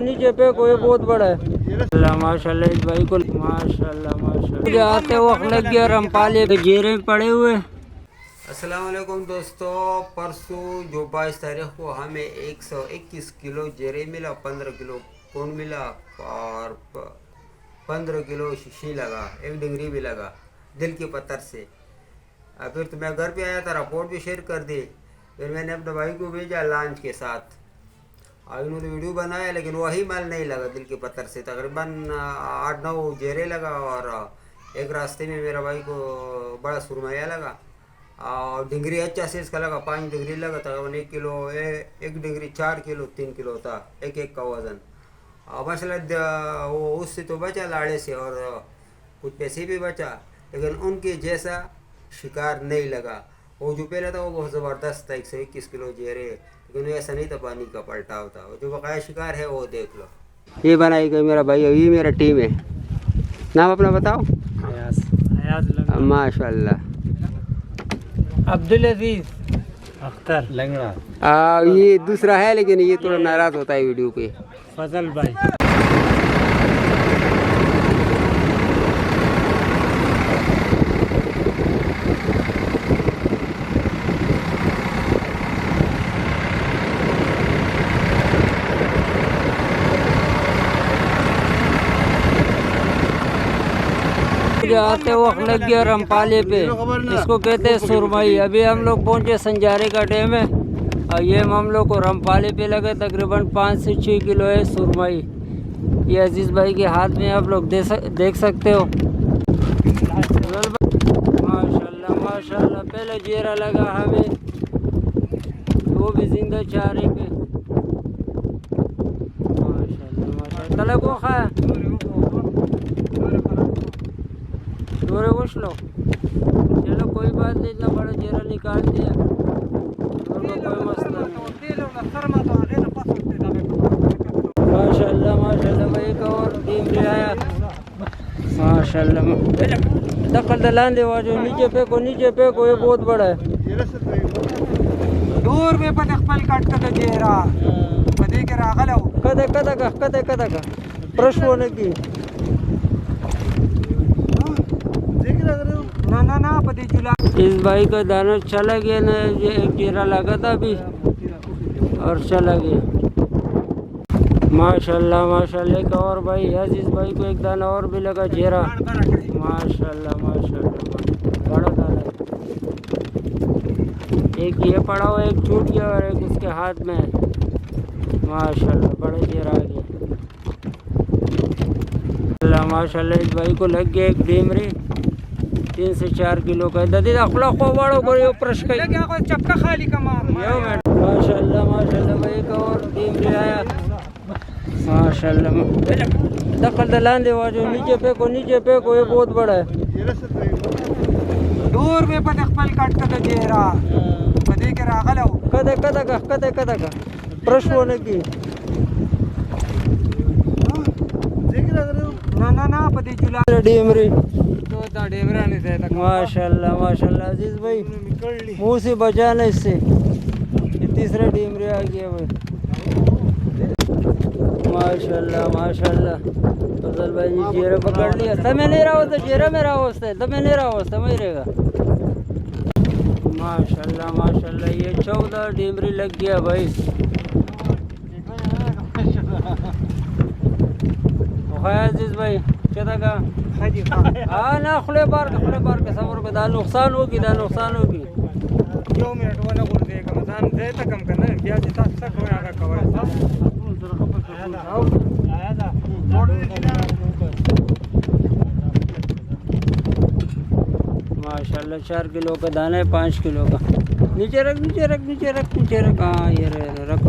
नीचे पे कोई बहुत बड़ा है माशाल्लाह। इस भाई को माशाल्लाह माशाल्लाह आते वक्त लग गया रमपाले के जेरे पड़े हुए। अस्सलाम वालेकुम दोस्तों, परसों जो 22 तारीख को हमें 121 किलो जेरे मिला, 15 किलो कौन मिला और 15 किलो शीशी लगा, एक डिंगरी भी लगा दिल के पत्थर से। फिर तो मैं घर पे आया था, रिपोर्ट भी शेयर कर दी। फिर मैंने अपने भाई को भेजा लॉन्च के साथ और इन्होंने वीडियो बनाया, लेकिन वही माल नहीं लगा दिल के पत्थर से। तकरीबन 8-9 जेरे लगा और एक रास्ते में मेरा भाई को बड़ा सुरमैया लगा और डिंगरी अच्छा से इसका लगा, 5 डिंगरी लगा। तकरीबन 1 किलो, एक डिंगरी 4 किलो 3 किलो था एक का वज़न। और माशाल्लाह वो उससे तो बचा लाड़े से और कुछ पैसे भी बचा, लेकिन उनके जैसा शिकार नहीं लगा। वो जो पहले था वो बहुत ज़बरदस्त था, 121 किलो जेरे, लेकिन ऐसा नहीं था, पानी का पलटाव था। जो बकाया शिकार है वो देख लो। ये बनाई गई मेरा भाई, ये मेरा टीम है। नाम अपना बताओ। माशाल्लाह। अब्दुल अजीज अख्तर लंगड़ा। ये दूसरा है, लेकिन ये थोड़ा नाराज होता है वीडियो पे। फजल भाई। आते वक्त लग गया रमपाले पे, इसको कहते हैं सुरमई। अभी हम लोग पहुंचे, संजारे का डैम है और ये हम लोग को रमपाले पे लगे। तकरीबन 5 से 6 किलो है सुरमई। ये अजीज भाई के हाथ में आप लोग देख सकते हो। माशाल्लाह माशाल्लाह। पहले जेरा लगा हमें, वो भी जिंदा चारे पे। माशाल्लाह माशाल्लाह। तला को खाया दूर कुछ लो। चलो कोई बात नहीं, इतना बड़ा जेरा निकाल दिया, कोई मसला नहीं। माशाल्लाह माशाल्लाह। भाई का और टीम भी आया माशाल्लाह। दखल दलान दे जो नीचे पे कोई बहुत बड़ा है। दूर में पता खपल काट का जेरा पदे के रागल हो कदा का प्रश्न होने की ना पति चुला। इस भाई का दाना चला गया ना, ये एक जेरा लगा था अभी और चला गया। माशाल्लाह माशाल्लाह। एक और भाई है, इस भाई को एक दाना और भी लगा जेरा। माशाल्लाह माशाल्लाह। बड़ा दाना है। एक ये पड़ा हुआ, एक छूट गया और एक उसके हाथ में है। माशाल्लाह बड़ा जेरा आ गया माशाल्लाह। इस भाई को लग गया एक डेमरी 3 से 4 किलो का। दादी अखला को बड़ो को ये प्रश्न का क्या कोई चपका खाली का माशाल्लाह माशाल्लाह। भाई का और टीम भी आया माशाल्लाह। दखल दलान दे जो नीचे पे कोई बहुत बड़ा है। दूर में पता खपल काट का जेरा पदे के रागल हो कदा का प्रश्न होने की ना पति चुला डेमरी। तो डेमरा नहीं था। माशाल्लाह माशाल्लाह। अजीज भाई मुंह से बचाना इससे। ये तीसरा डेमरी आ गया भाई। माशाल्लाह माशाल्लाह। फजल भाई जी जेरा पकड़ लिया। तमें नहीं रहा होता जेरा में रहा होता, तमें नहीं रहा होता मैं रहेगा। माशाल्लाह माशाल्लाह। ये 14 डेमरी लग गया भाई। अजीज भाई चला का हाँ ना खुले बार के सबर पे नुकसान होगी जो मिनट वाला बोल देगा मदान दे तक कम करना क्या जितना तक हो आगा कवर माशाल्लाह। 4 किलो का दाना है, 5 किलो का। नीचे रख। हाँ ये रख।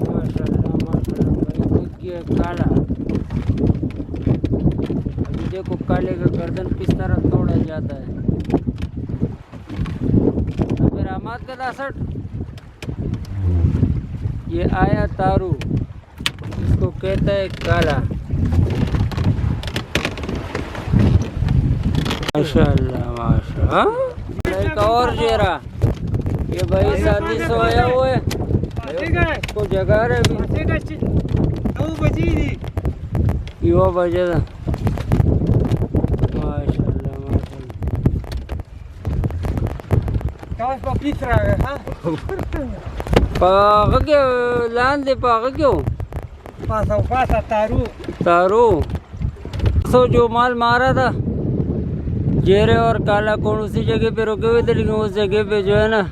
माशाल्लाह माशाल्लाह। भाई काला देखो, काले का गर्दन किस तरह तोड़ा जाता है। फिर अहमद का 62 ये आया तारू, इसको कहता है काला। माशाल्लाह माशाल्लाह। एक और जेरा, ये भाई शादी से आया हुआ है, को जगह रहे अभी। यो बजे था माशाल्लाह माशाल्लाह काश पपीस रहा है हाँ पाग के लान दे पाग क्यों पासा तारू तारू तो जो माल मारा था जेरे और काला कौन उसी जगह पे रुके हुए थे, लेकिन उस जगह पे जो है ना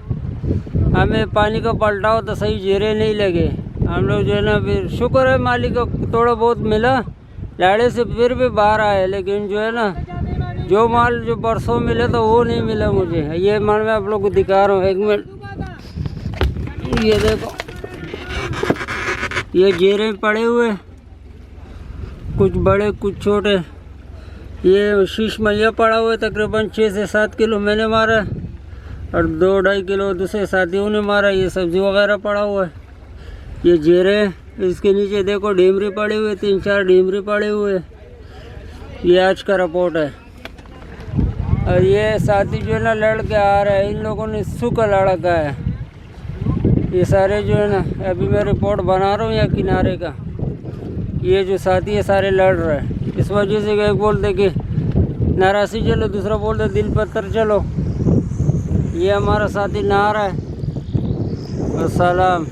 हमें पानी का पलटाव तो सही जेरे नहीं लगे। हम लोग जो है ना फिर शुक्र है मालिक का थोड़ा बहुत मिला, लाड़े से फिर भी बाहर आए, लेकिन जो है ना जो माल जो परसों मिले तो वो नहीं मिला मुझे। ये माल मैं आप लोग को दिखा रहा हूँ, एक मिनट ये देखो, ये जेरे पड़े हुए, कुछ बड़े कुछ छोटे। ये शीश मैया पड़ा हुआ है, तकरीबन 6 से 7 किलो मैंने मारा और 2-2.5 किलो दूसरे साथियों ने मारा। ये सब्जी वगैरह पड़ा हुआ है। ये जेरे, इसके नीचे देखो ढीमरी पड़ी हुई है, 3-4 ढीमरी पड़े हुए। ये आज का रिपोर्ट है। और ये साथी जो है ना लड़के आ रहे हैं, इन लोगों ने सूखा लड़का है। ये सारे जो है ना, अभी मैं रिपोर्ट बना रहा हूँ या किनारे का, ये जो साथी है सारे लड़ रहे हैं। इस वजह से एक बोलते कि नारासी चलो, दूसरा बोलते दिल पत्थर चलो। ये हमारा साथी नहा रहा है। अस्सलाम।